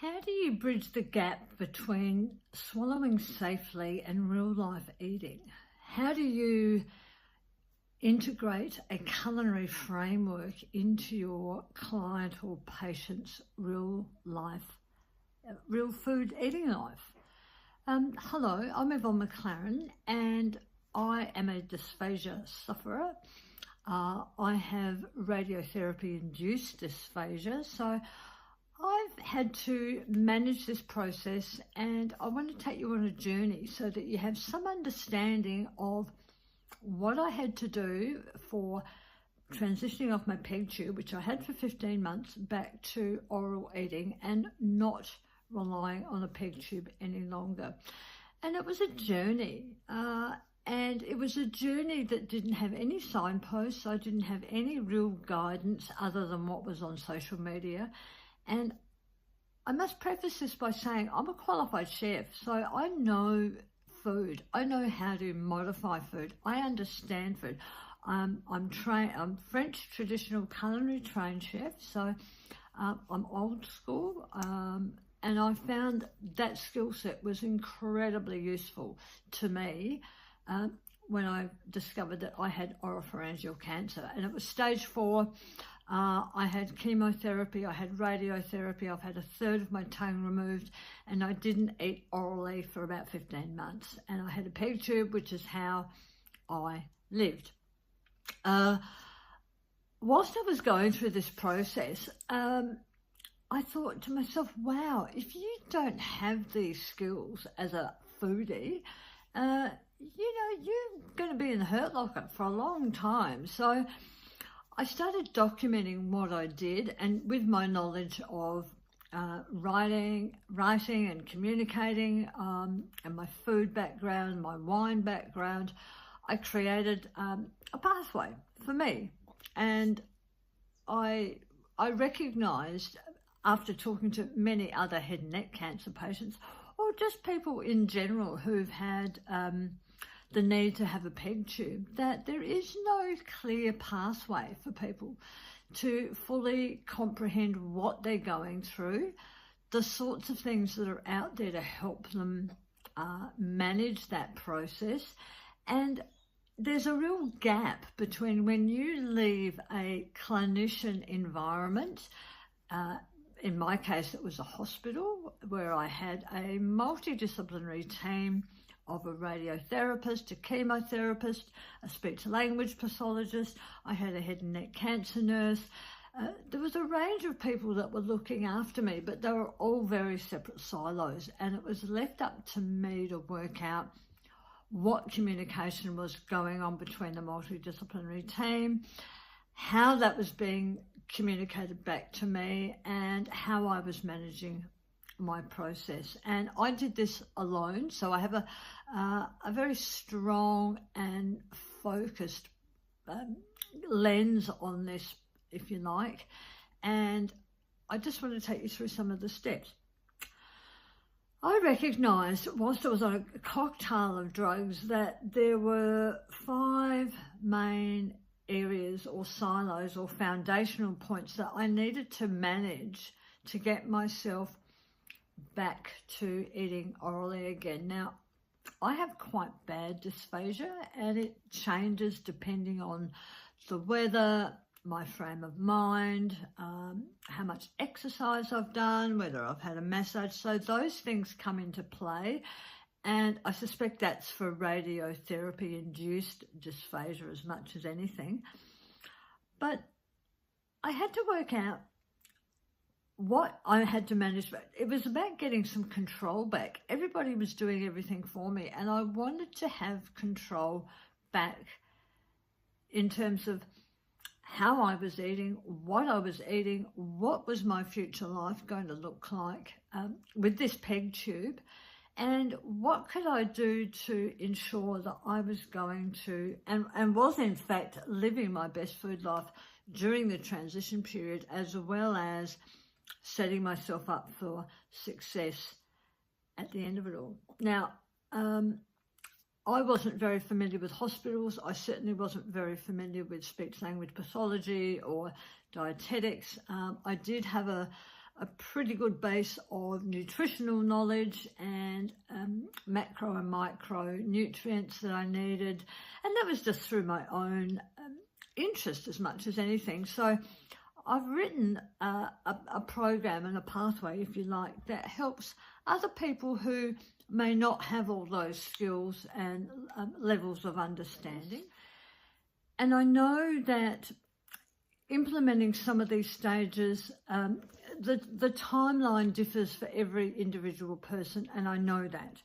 How do you bridge the gap between swallowing safely and real-life eating? How do you integrate a culinary framework into your client or patient's real food eating life? Hello, I'm Yvonne McLaren and I am a dysphagia sufferer. I have radiotherapy-induced dysphagia, so I've had to manage this process, and I want to take you on a journey so that you have some understanding of what I had to do for transitioning off my peg tube, which I had for 15 months, back to oral eating and not relying on a peg tube any longer. And it was a journey, and it was a journey that didn't have any signposts. I didn't have any real guidance other than what was on social media. And I must preface this by saying I'm a qualified chef, so I know food. I know how to modify food. I understand food. I'm French traditional culinary trained chef, so I'm old school, and I found that skill set was incredibly useful to me when I discovered that I had oropharyngeal cancer, and it was stage 4. I had chemotherapy, I had radiotherapy, I've had a third of my tongue removed, and I didn't eat orally for about 15 months. And I had a peg tube, which is how I lived. Whilst I was going through this process, I thought to myself, wow, if you don't have these skills as a foodie, you're going to be in the hurt locker for a long time. So I started documenting what I did, and with my knowledge of writing and communicating, and my food background, my wine background, I created a pathway for me. And I recognised, after talking to many other head and neck cancer patients, or just people in general who've had the need to have a peg tube, that there is no clear pathway for people to fully comprehend what they're going through, the sorts of things that are out there to help them manage that process. And there's a real gap between when you leave a clinician environment. In my case, it was a hospital where I had a multidisciplinary team of a radiotherapist, a chemotherapist, a speech-language pathologist. I had a head and neck cancer nurse. There was a range of people that were looking after me, but they were all very separate silos, and it was left up to me to work out what communication was going on between the multidisciplinary team, how that was being communicated back to me, and how I was managing my process. And I did this alone, so I have a very strong and focused lens on this, if you like, and I just want to take you through some of the steps. I recognised, whilst I was on a cocktail of drugs, that there were 5 main areas or silos or foundational points that I needed to manage to get myself back to eating orally again. Now, I have quite bad dysphagia, and it changes depending on the weather, my frame of mind, how much exercise I've done, whether I've had a massage. So those things come into play, and I suspect that's for radiotherapy-induced dysphagia as much as anything. But I had to work out what I had to manage. It was about getting some control back. Everybody was doing everything for me, and I wanted to have control back in terms of how I was eating, what I was eating, what was my future life going to look like with this peg tube, and what could I do to ensure that I was going to, and was in fact living my best food life during the transition period, as well as setting myself up for success at the end of it all. Now, I wasn't very familiar with hospitals. I certainly wasn't very familiar with speech-language pathology or dietetics. I did have a a pretty good base of nutritional knowledge and macro and micro nutrients that I needed. And that was just through my own interest as much as anything. So I've written a program and a pathway, if you like, that helps other people who may not have all those skills and levels of understanding. And I know that implementing some of these stages, the timeline differs for every individual person, and I know that.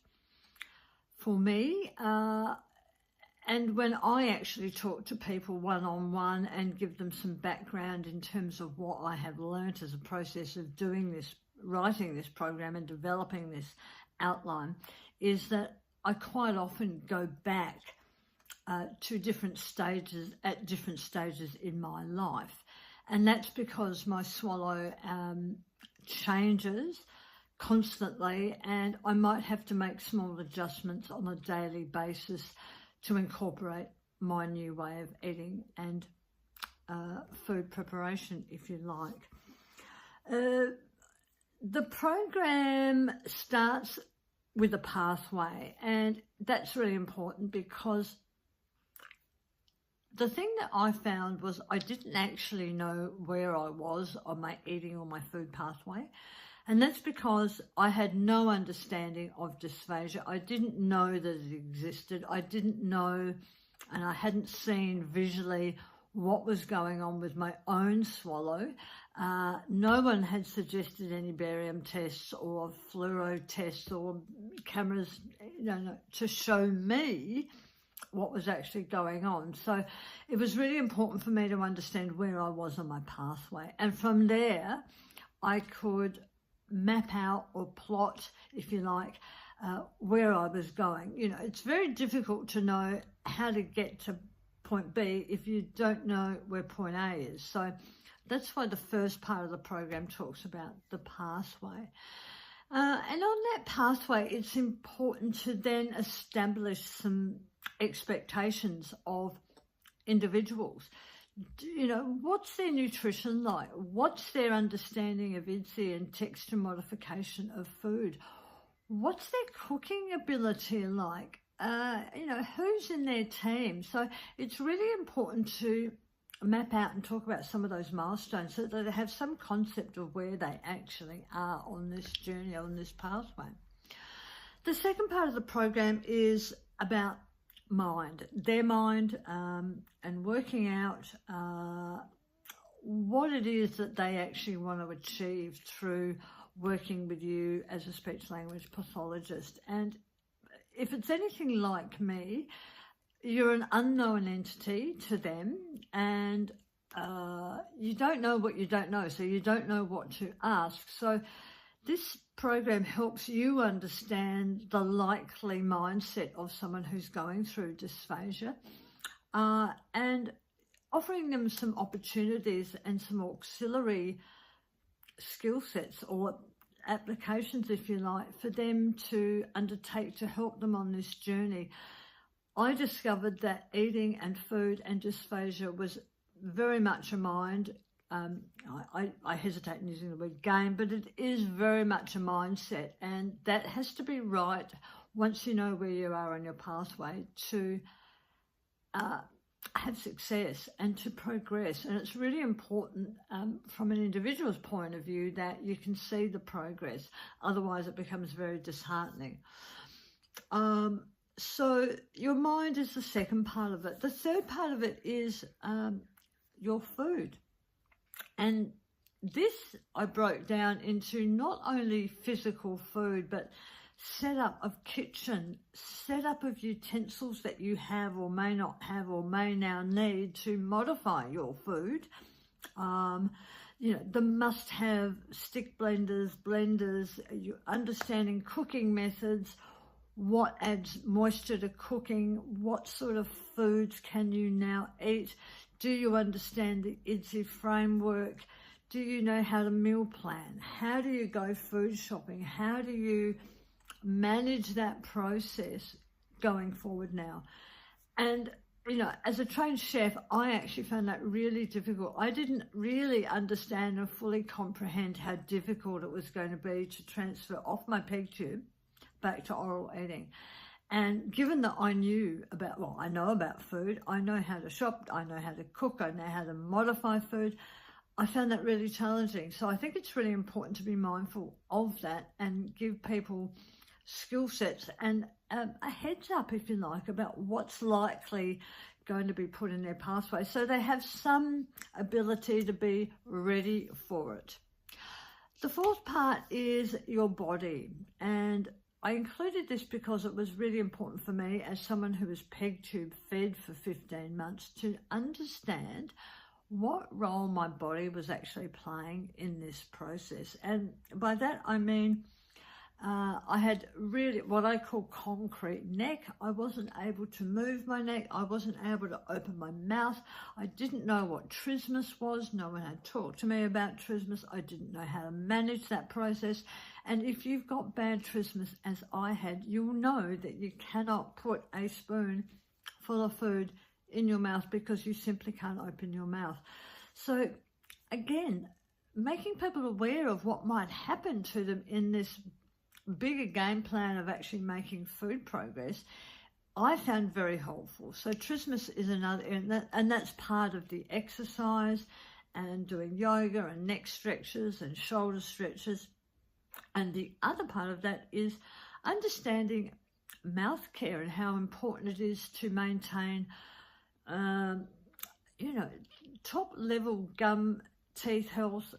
For me, and when I actually talk to people one-on-one and give them some background in terms of what I have learnt as a process of doing this, writing this program and developing this outline, is that I quite often go back to different stages at different stages in my life. And that's because my swallow changes constantly, and I might have to make small adjustments on a daily basis to incorporate my new way of eating and food preparation, if you like. The program starts with a pathway, and that's really important because the thing that I found was I didn't actually know where I was on my eating or my food pathway. And that's because I had no understanding of dysphagia. I didn't know that it existed. I didn't know, and I hadn't seen visually what was going on with my own swallow. No one had suggested any barium tests or fluoro tests or cameras, to show me what was actually going on. So it was really important for me to understand where I was on my pathway. And from there, I could map out or plot, if you like, where I was going. It's very difficult to know how to get to point B if you don't know where point A is. So that's why the first part of the program talks about the pathway. And on that pathway, it's important to then establish some expectations of individuals. What's their nutrition like? What's their understanding of IDSI and texture modification of food? What's their cooking ability like? Who's in their team? So it's really important to map out and talk about some of those milestones so that they have some concept of where they actually are on this journey, on this pathway. The second part of the program is about their mind, and working out what it is that they actually want to achieve through working with you as a speech language pathologist. And if it's anything like me, you're an unknown entity to them, and you don't know what you don't know, so you don't know what to ask. So this program helps you understand the likely mindset of someone who's going through dysphagia, and offering them some opportunities and some auxiliary skill sets or applications, if you like, for them to undertake to help them on this journey. I discovered that eating and food and dysphagia was very much a mind. I hesitate in using the word game, but it is very much a mindset, and that has to be right once you know where you are on your pathway to have success and to progress. And it's really important from an individual's point of view that you can see the progress, otherwise it becomes very disheartening. So your mind is the second part of it. The third part of it is your food. And this I broke down into not only physical food, but setup of kitchen, setup of utensils that you have or may not have or may now need to modify your food. The must-have stick blenders, you understanding cooking methods, what adds moisture to cooking, what sort of foods can you now eat? Do you understand the IDSI framework? Do you know how to meal plan? How do you go food shopping? How do you manage that process going forward now? And you know, as a trained chef, I actually found that really difficult. I didn't really understand and fully comprehend how difficult it was going to be to transfer off my peg tube back to oral eating. And given that I knew about, well, I know about food, I know how to shop, I know how to cook, I know how to modify food, I found that really challenging. So I think it's really important to be mindful of that and give people skill sets and a heads up, if you like, about what's likely going to be put in their pathway, so they have some ability to be ready for it. The fourth part is your body, and I included this because it was really important for me as someone who was peg tube fed for 15 months to understand what role my body was actually playing in this process. And by that I mean I had really what I call concrete neck. I wasn't able to move my neck. I wasn't able to open my mouth. I didn't know what trismus was. No one had talked to me about trismus. I didn't know how to manage that process. And if you've got bad trismus, as I had, you'll know that you cannot put a spoon full of food in your mouth because you simply can't open your mouth. So again, making people aware of what might happen to them in this bigger game plan of actually making food progress, I found very helpful. So trismus is another, and that's part of the exercise and doing yoga and neck stretches and shoulder stretches. And the other part of that is understanding mouth care and how important it is to maintain, you know, top level gum teeth health,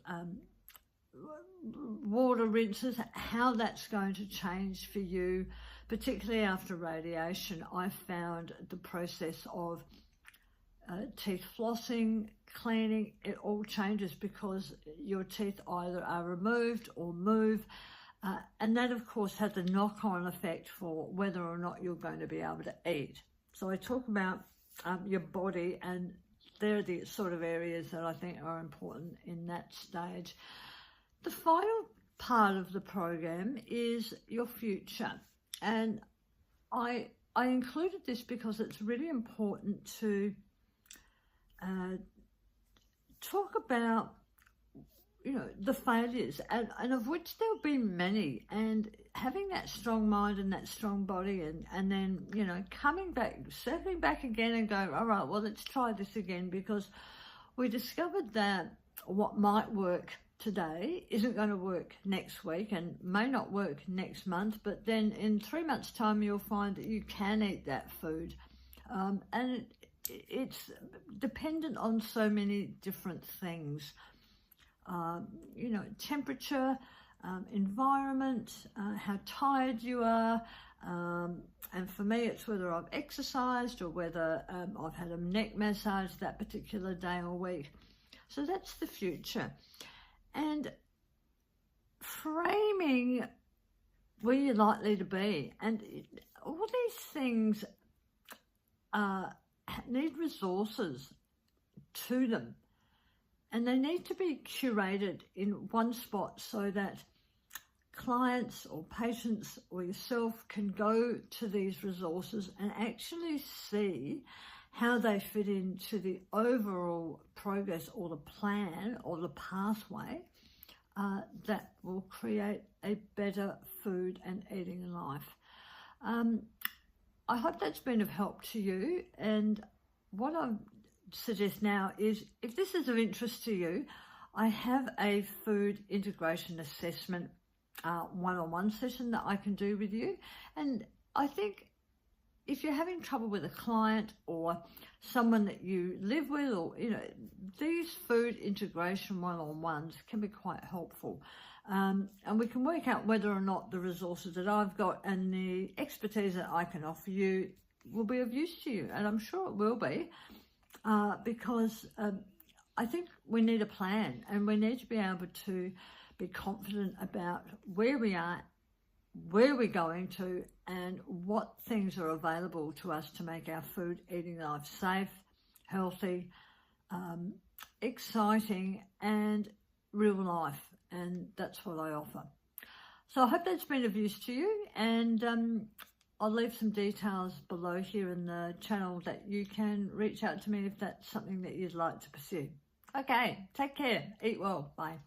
water rinses, how that's going to change for you, particularly after radiation. I found the process of teeth flossing, cleaning, it all changes because your teeth either are removed or move, and that of course has a knock-on effect for whether or not you're going to be able to eat. So I talk about your body, and they're the sort of areas that I think are important in that stage. The final part of the program is your future, and I included this because it's really important to talk about, you know, the failures, and of which there'll be many, and having that strong mind and that strong body, and then, you know, coming back, circling back again and going, all right, well, let's try this again, because we discovered that what might work today isn't going to work next week and may not work next month, but then in 3 months' time you'll find that you can eat that food, and it's dependent on so many different things, you know, temperature, environment, how tired you are, and for me it's whether I've exercised or whether I've had a neck massage that particular day or week. So that's the future. And framing where you're likely to be, and all these things need resources to them, and they need to be curated in one spot so that clients or patients or yourself can go to these resources and actually see how they fit into the overall progress or the plan or the pathway that will create a better food and eating life. I hope that's been of help to you, and what I suggest now is, if this is of interest to you, I have a food integration assessment one-on-one session that I can do with you. And I think if you're having trouble with a client or someone that you live with, or, you know, these food integration one-on-ones can be quite helpful. And we can work out whether or not the resources that I've got and the expertise that I can offer you will be of use to you. And I'm sure it will be, because I think we need a plan, and we need to be able to be confident about where we are, where we're going to, and what things are available to us to make our food eating life safe, healthy, exciting, and real life. And that's what I offer. So I hope that's been of use to you. And I'll leave some details below here in the channel that you can reach out to me if that's something that you'd like to pursue. Okay, take care. Eat well. Bye.